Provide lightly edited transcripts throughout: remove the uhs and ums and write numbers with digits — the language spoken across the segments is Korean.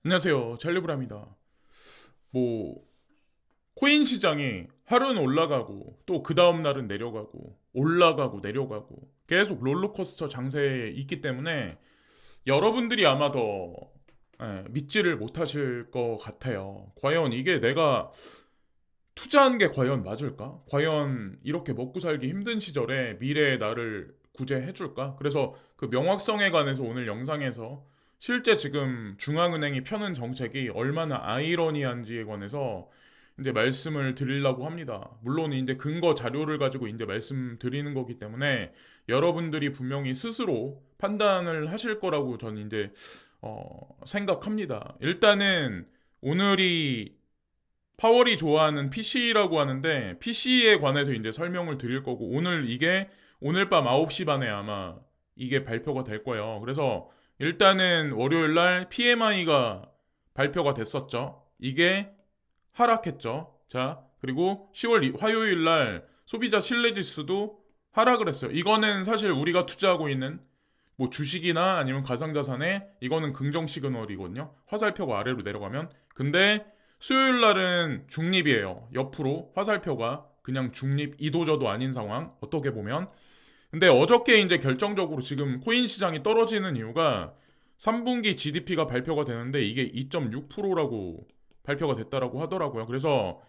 안녕하세요. 찰리브라입니다. 뭐 코인 시장이 하루는 올라가고 또 그 다음 날은 내려가고 올라가고 내려가고 계속 롤러코스터 장세에 있기 때문에 여러분들이 아마 더 믿지를 못하실 것 같아요. 과연 이게 내가 투자한 게 과연 맞을까? 과연 이렇게 먹고 살기 힘든 시절에 미래의 나를 구제해줄까? 그래서 그 명확성에 관해서 오늘 영상에서 실제 지금 중앙은행이 펴는 정책이 얼마나 아이러니한지에 관해서 이제 말씀을 드리려고 합니다. 물론 이제 근거 자료를 가지고 이제 말씀드리는 거기 때문에 여러분들이 분명히 스스로 판단을 하실 거라고 저는 이제 생각합니다. 일단은 오늘이 파월이 좋아하는 PC라고 하는데 PC에 관해서 이제 설명을 드릴 거고 오늘 밤 9시 반에 아마 이게 발표가 될 거예요. 그래서 일단은 월요일 날 PMI가 발표가 됐었죠. 이게 하락했죠. 자, 그리고 화요일 날 소비자 신뢰 지수도 하락을 했어요. 이거는 사실 우리가 투자하고 있는 뭐 주식이나 아니면 가상자산에 이거는 긍정 시그널이거든요. 화살표가 아래로 내려가면. 근데 수요일 날은 중립이에요. 옆으로 화살표가 그냥 중립 이도저도 아닌 상황. 어떻게 보면. 근데 어저께 이제 결정적으로 지금 코인 시장이 떨어지는 이유가 3분기 GDP가 발표가 되는데 이게 2.6%라고 발표가 됐다라고 하더라고요. 그래서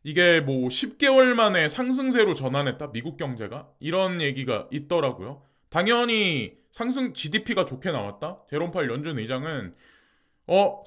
이게 뭐 10개월 만에 상승세로 전환했다? 미국 경제가? 이런 얘기가 있더라고요. 당연히 상승 GDP가 좋게 나왔다? 제롬 파월 연준 의장은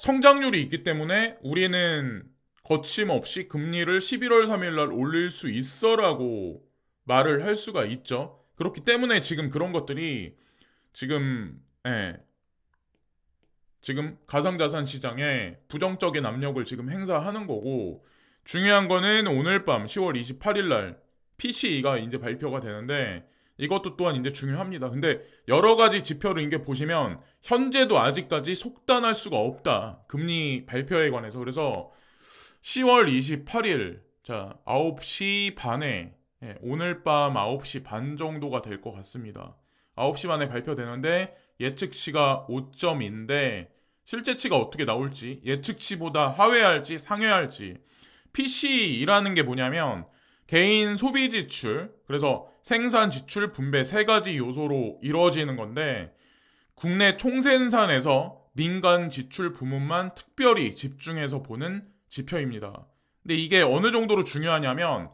성장률이 있기 때문에 우리는 거침없이 금리를 11월 3일 날 올릴 수 있어라고 말을 할 수가 있죠. 그렇기 때문에 지금 그런 것들이 지금 예, 지금 가상자산 시장에 부정적인 압력을 지금 행사하는 거고 중요한 거는 오늘 밤 10월 28일 날 PCE가 이제 발표가 되는데 이것도 또한 이제 중요합니다. 근데 여러 가지 지표를 이게 보시면 현재도 아직까지 속단할 수가 없다. 금리 발표에 관해서. 그래서 10월 28일 자 9시 반에 오늘 밤 9시 반 정도가 될 것 같습니다. 9시 반에 발표되는데 예측치가 5점인데 실제치가 어떻게 나올지 예측치보다 하회할지 상회할지 PC이라는 게 뭐냐면 개인 소비 지출 그래서 생산 지출 분배 세 가지 요소로 이루어지는 건데 국내 총생산에서 민간 지출 부문만 특별히 집중해서 보는 지표입니다. 근데 이게 어느 정도로 중요하냐면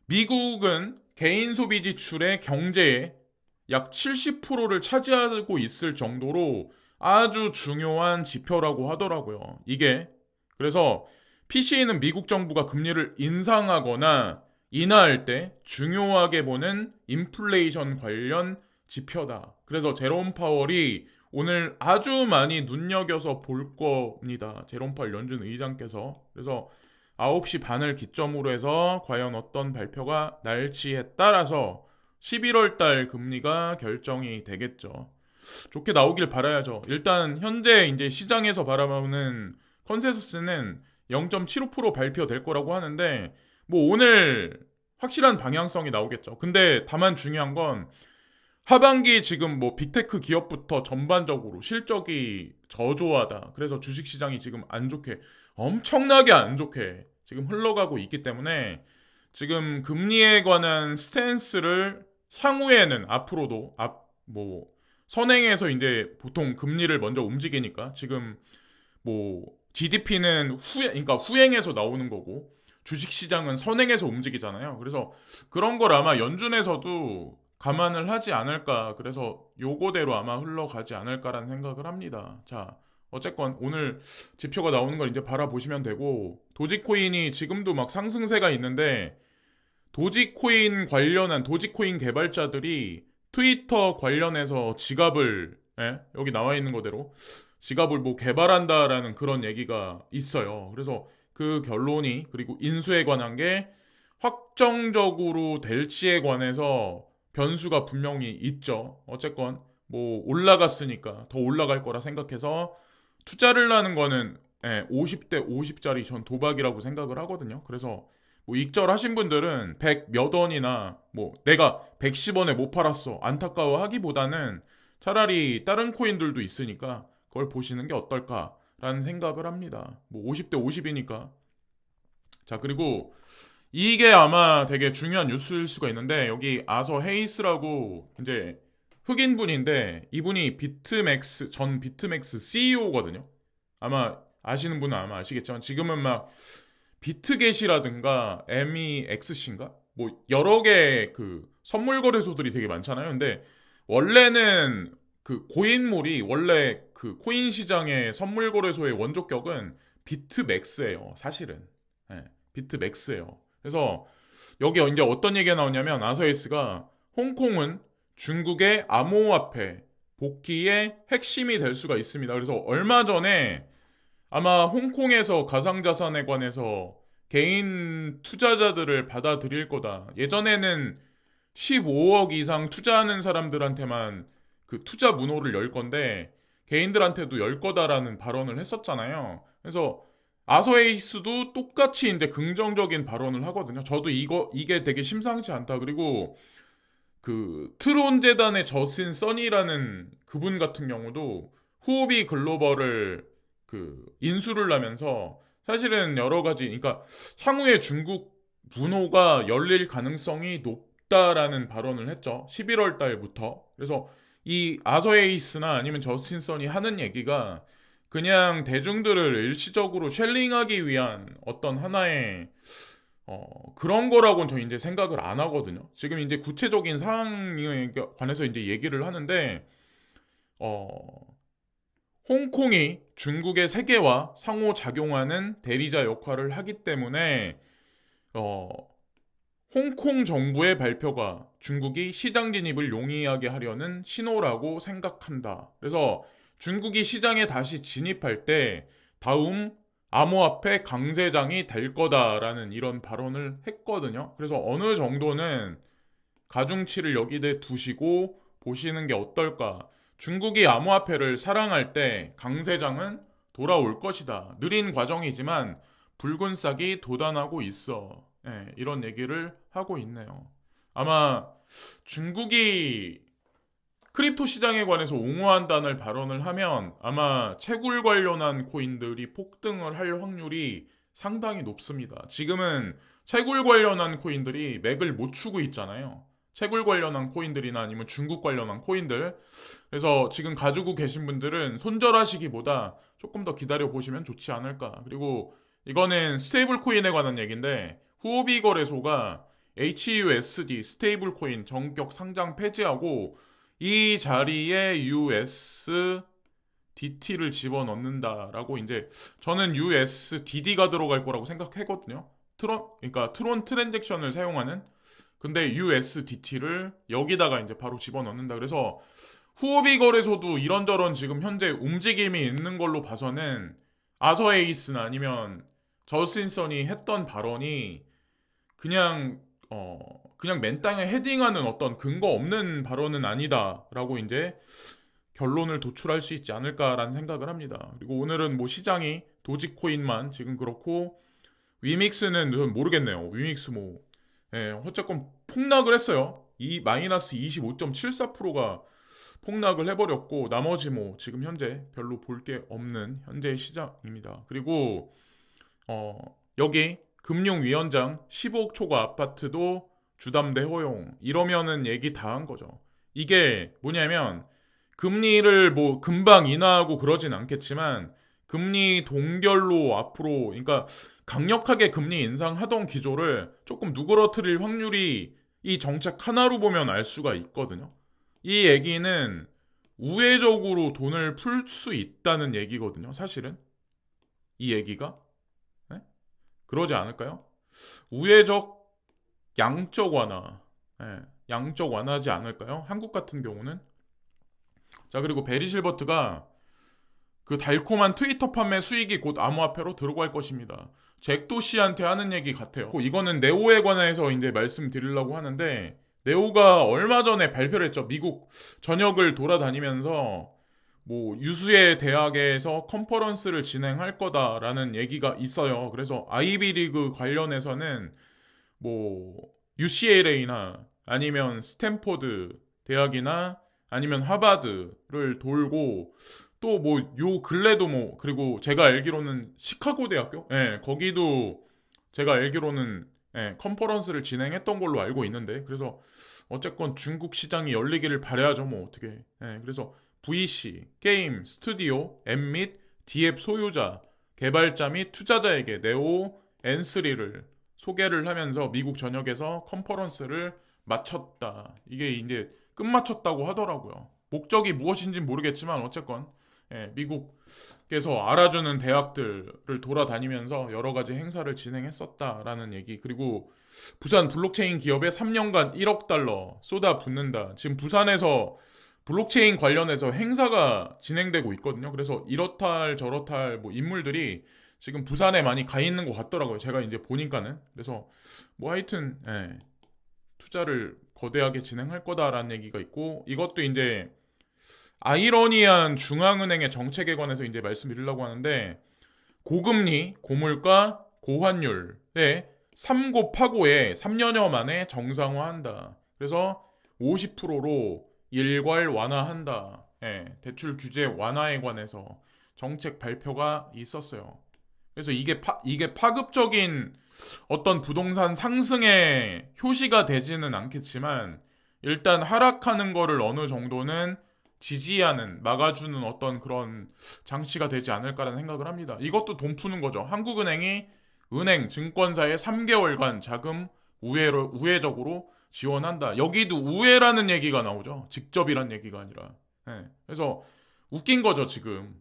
미국은 개인 소비 지출의 경제의 약 70%를 차지하고 있을 정도로 아주 중요한 지표라고 하더라고요. 이게 그래서 PC는 미국 정부가 금리를 인상하거나 인하할 때 중요하게 보는 인플레이션 관련 지표다. 그래서 제롬 파월이 오늘 아주 많이 눈여겨서 볼 겁니다. 제롬 파월 연준 의장께서. 그래서 9시 반을 기점으로 해서 과연 어떤 발표가 날지에 따라서 11월 달 금리가 결정이 되겠죠. 좋게 나오길 바라야죠. 일단 현재 이제 시장에서 바라보는 컨센서스는 0.75% 발표될 거라고 하는데 뭐 오늘 확실한 방향성이 나오겠죠. 근데 다만 중요한 건 하반기 지금 뭐 빅테크 기업부터 전반적으로 실적이 저조하다. 그래서 주식시장이 지금 안 좋게 엄청나게 안 좋게 지금 흘러가고 있기 때문에 지금 금리에 관한 스탠스를 향후에는 앞으로도 뭐 선행해서 이제 보통 금리를 먼저 움직이니까 지금 뭐 GDP는 그러니까 후행해서 나오는 거고 주식시장은 선행해서 움직이잖아요. 그래서 그런 걸 아마 연준에서도 감안을 하지 않을까. 그래서 요거대로 아마 흘러가지 않을까라는 생각을 합니다. 자, 어쨌건 오늘 지표가 나오는 걸 이제 바라보시면 되고 도지코인이 지금도 막 상승세가 있는데 도지코인 개발자들이 트위터 관련해서 여기 나와 있는 거대로 지갑을 뭐 개발한다라는 그런 얘기가 있어요. 그래서 그 결론이 그리고 인수에 관한 게 확정적으로 될지에 관해서 변수가 분명히 있죠. 어쨌건 뭐 올라갔으니까 더 올라갈 거라 생각해서 투자를 하는 거는 50대 50짜리 전 도박이라고 생각을 하거든요. 그래서 뭐 익절하신 분들은 100 몇 원이나 뭐 내가 110원에 못 팔았어 안타까워 하기보다는 차라리 다른 코인들도 있으니까 그걸 보시는 게 어떨까 라는 생각을 합니다. 뭐 50대 50이니까. 자, 그리고 이게 아마 되게 중요한 뉴스일 수가 있는데, 여기 아서 헤이스라고 이제 흑인 분인데, 이분이 전 비트맥스 CEO거든요. 아마 아시는 분은 아마 아시겠지만 지금은 막 비트겟이라든가 MEXC인가? 뭐 여러 개 그 선물 거래소들이 되게 많잖아요. 근데 원래는 그 코인몰이 원래 그 코인 시장의 선물 거래소의 원조격은 비트맥스예요. 사실은. 예, 비트맥스예요. 그래서 여기 이제 어떤 얘기가 나오냐면 아서이스가 홍콩은 중국의 암호화폐 복귀의 핵심이 될 수가 있습니다. 그래서 얼마 전에 아마 홍콩에서 가상자산에 관해서 개인 투자자들을 받아들일 거다. 예전에는 15억 이상 투자하는 사람들한테만 그 투자 문호를 열 건데 개인들한테도 열 거다라는 발언을 했었잖아요. 그래서 아서에이스도 똑같이 이제 긍정적인 발언을 하거든요. 저도 이게 되게 심상치 않다. 그리고 그 트론 재단의 저신 써니라는 그분 같은 경우도 후오비 글로벌을 그 인수를 하면서 사실은 여러 가지, 그러니까 향후에 중국 분호가 열릴 가능성이 높다라는 발언을 했죠. 11월 달부터. 그래서 이 아서에이스나 아니면 저스틴 선이 하는 얘기가 그냥 대중들을 일시적으로 쉘링하기 위한 어떤 하나의 그런 거라고는 저 이제 생각을 안 하거든요. 지금 이제 구체적인 상황에 관해서 이제 얘기를 하는데, 어, 홍콩이 중국의 세계와 상호작용하는 대리자 역할을 하기 때문에, 어, 홍콩 정부의 발표가 중국이 시장 진입을 용이하게 하려는 신호라고 생각한다. 그래서 중국이 시장에 다시 진입할 때 다음 암호화폐 강세장이 될 거다라는 이런 발언을 했거든요. 그래서 어느 정도는 가중치를 여기에 두시고 보시는 게 어떨까. 중국이 암호화폐를 사랑할 때 강세장은 돌아올 것이다. 느린 과정이지만 붉은 싹이 돋아나고 있어. 이런 얘기를 하고 있네요. 아마 중국이 크립토 시장에 관해서 옹호한다는 발언을 하면 아마 채굴 관련한 코인들이 폭등을 할 확률이 상당히 높습니다. 지금은 채굴 관련한 코인들이 맥을 못 추고 있잖아요. 채굴 관련한 코인들이나 아니면 중국 관련한 코인들. 그래서 지금 가지고 계신 분들은 손절하시기보다 조금 더 기다려 보시면 좋지 않을까. 그리고 이거는 스테이블 코인에 관한 얘기인데 후오비 거래소가 HUSD 스테이블 코인 전격 상장 폐지하고 이 자리에 USDT를 집어넣는다라고 이제 저는 USDD가 들어갈 거라고 생각했거든요. 그러니까 트론 트랜잭션을 사용하는 근데 USDT를 여기다가 이제 바로 집어넣는다. 그래서 후오비 거래소도 이런저런 지금 현재 움직임이 있는 걸로 봐서는 아서에이스나 아니면 저스틴선이 했던 발언이 그냥 그냥 맨땅에 헤딩하는 어떤 근거 없는 발언은 아니다라고 이제 결론을 도출할 수 있지 않을까라는 생각을 합니다. 그리고 오늘은 뭐 시장이 도지코인만 지금 그렇고 위믹스는 저는 모르겠네요. 위믹스 뭐 어쨌건 폭락을 했어요. 이 마이너스 25.74%가 폭락을 해버렸고 나머지 뭐 지금 현재 별로 볼 게 없는 현재 시장입니다. 그리고 여기 금융위원장 15억 초과 아파트도 주담대 허용 이러면은 얘기 다 한 거죠. 이게 뭐냐면 금리를 뭐 금방 인하하고 그러진 않겠지만 금리 동결로 앞으로 그러니까 강력하게 금리 인상하던 기조를 조금 누그러뜨릴 확률이 이 정책 하나로 보면 알 수가 있거든요. 이 얘기는 우회적으로 돈을 풀 수 있다는 얘기거든요. 사실은 이 얘기가 그러지 않을까요? 우회적 양적 완화, 양적 완화지 않을까요? 한국 같은 경우는 자 그리고 베리 실버트가 그 달콤한 트위터 판매 수익이 곧 암호화폐로 들어갈 것입니다. 잭도 씨한테 하는 얘기 같아요. 이거는 네오에 관해서 이제 말씀드리려고 하는데 네오가 얼마 전에 발표를 했죠. 미국 전역을 돌아다니면서 뭐 유수의 대학에서 컨퍼런스를 진행할 거다라는 얘기가 있어요. 그래서 아이비리그 관련해서는 뭐 UCLA나 아니면 스탠포드 대학이나 아니면 하버드를 돌고 또 뭐 요 근래도 뭐 그리고 제가 알기로는 시카고 대학교 거기도 제가 알기로는 컨퍼런스를 진행했던 걸로 알고 있는데 그래서 어쨌건 중국 시장이 열리기를 바라야죠 뭐 어떻게 그래서 VC 게임 스튜디오 앱 및 D앱 소유자 개발자 및 투자자에게 네오 N3를 소개를 하면서 미국 전역에서 컨퍼런스를 마쳤다. 이게 이제 끝마쳤다고 하더라고요. 목적이 무엇인지는 모르겠지만 어쨌건 미국에서 알아주는 대학들을 돌아다니면서 여러 가지 행사를 진행했었다라는 얘기. 그리고 부산 블록체인 기업에 3년간 1억 달러 쏟아붓는다. 지금 부산에서 블록체인 관련해서 행사가 진행되고 있거든요. 그래서 이렇다 할 저렇다 할 뭐 인물들이 지금 부산에 많이 가 있는 것 같더라고요. 제가 이제 보니까는. 그래서 뭐 하여튼 투자를 거대하게 진행할 거다라는 얘기가 있고 이것도 이제 아이러니한 중앙은행의 정책에 관해서 이제 말씀드리려고 하는데 고금리, 고물가, 고환율의 3고 파고에 3년여 만에 정상화한다. 그래서 50%로 일괄 완화한다. 대출 규제 완화에 관해서 정책 발표가 있었어요. 그래서 이게 파급적인 어떤 부동산 상승의 효시가 되지는 않겠지만 일단 하락하는 거를 어느 정도는 지지하는 막아주는 어떤 그런 장치가 되지 않을까라는 생각을 합니다. 이것도 돈 푸는 거죠. 한국은행이 은행 증권사에 3개월간 자금 우회적으로 지원한다. 여기도 우회라는 얘기가 나오죠. 직접이란 얘기가 아니라. 그래서 웃긴 거죠 지금.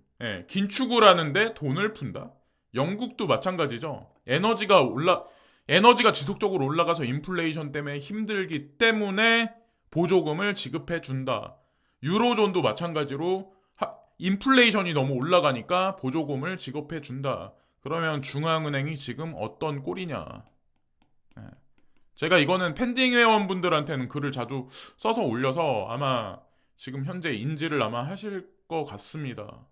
긴축을 하는데 돈을 푼다. 영국도 마찬가지죠. 에너지가 지속적으로 올라가서 인플레이션 때문에 힘들기 때문에 보조금을 지급해 준다. 유로존도 마찬가지로 인플레이션이 너무 올라가니까 보조금을 지급해 준다. 그러면 중앙은행이 지금 어떤 꼴이냐. 제가 이거는 팬딩 회원분들한테는 글을 자주 써서 올려서 아마 지금 현재 인지를 아마 하실 것 같습니다.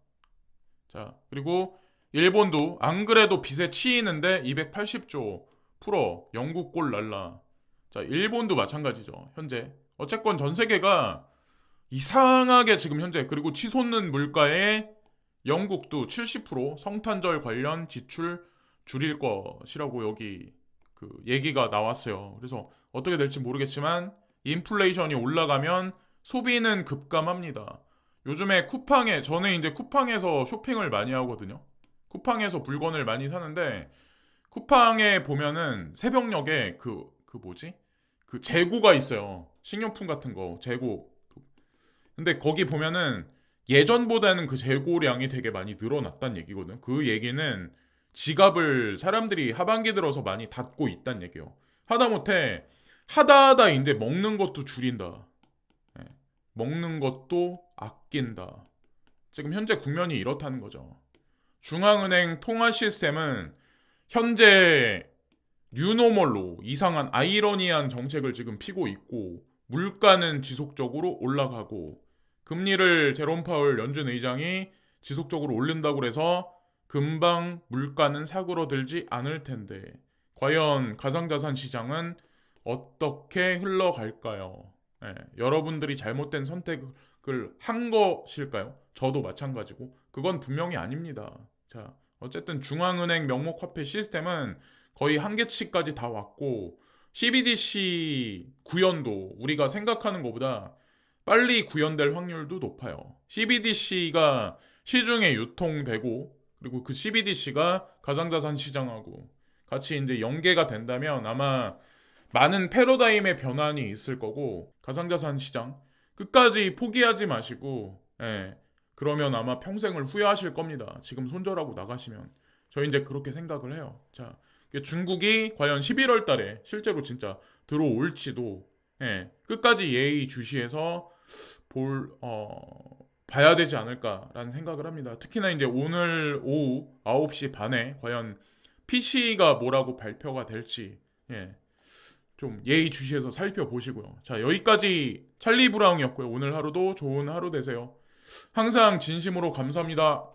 자, 그리고 일본도 안 그래도 빚에 치이는데 280조 풀어 영국 꼴 날라. 자, 일본도 마찬가지죠. 현재 어쨌건 전 세계가 이상하게 지금 현재 그리고 치솟는 물가에 영국도 70% 성탄절 관련 지출 줄일 것이라고 여기 그 얘기가 나왔어요. 그래서 어떻게 될지 모르겠지만 인플레이션이 올라가면 소비는 급감합니다. 요즘에 저는 이제 쿠팡에서 쇼핑을 많이 하거든요. 쿠팡에서 물건을 많이 사는데 쿠팡에 보면은 새벽녘에 그 뭐지? 그 재고가 있어요. 식료품 같은 거 재고. 근데 거기 보면은 예전보다는 그 재고량이 되게 많이 늘어났다는 얘기거든. 그 얘기는 지갑을 사람들이 하반기 들어서 많이 닫고 있다는 얘기예요. 하다못해 하다하다 이제 먹는 것도 줄인다. 먹는 것도 아낀다. 지금 현재 국면이 이렇다는 거죠. 중앙은행 통화 시스템은 현재 뉴노멀로 이상한 아이러니한 정책을 지금 피고 있고 물가는 지속적으로 올라가고 금리를 제롬 파월 연준 의장이 지속적으로 올린다고 해서 금방 물가는 사그러들지 않을 텐데 과연 가상자산 시장은 어떻게 흘러갈까요? 여러분들이 잘못된 선택을 한 것일까요? 저도 마찬가지고 그건 분명히 아닙니다. 자, 어쨌든 중앙은행 명목화폐 시스템은 거의 한계치까지 다 왔고 CBDC 구현도 우리가 생각하는 것보다 빨리 구현될 확률도 높아요. CBDC가 시중에 유통되고 그리고 그 CBDC가 가상자산 시장하고 같이 이제 연계가 된다면 아마 많은 패러다임의 변환이 있을 거고 가상자산 시장 끝까지 포기하지 마시고 그러면 아마 평생을 후회하실 겁니다. 지금 손절하고 나가시면 저 이제 그렇게 생각을 해요. 자, 중국이 과연 11월 달에 실제로 진짜 들어올지도 끝까지 예의주시해서 봐야 되지 않을까라는 생각을 합니다. 특히나 이제 오늘 오후 9시 반에 과연 PC가 뭐라고 발표가 될지 좀 예의주시해서 살펴보시고요. 자, 여기까지 찰리 브라운이었고요. 오늘 하루도 좋은 하루 되세요. 항상 진심으로 감사합니다.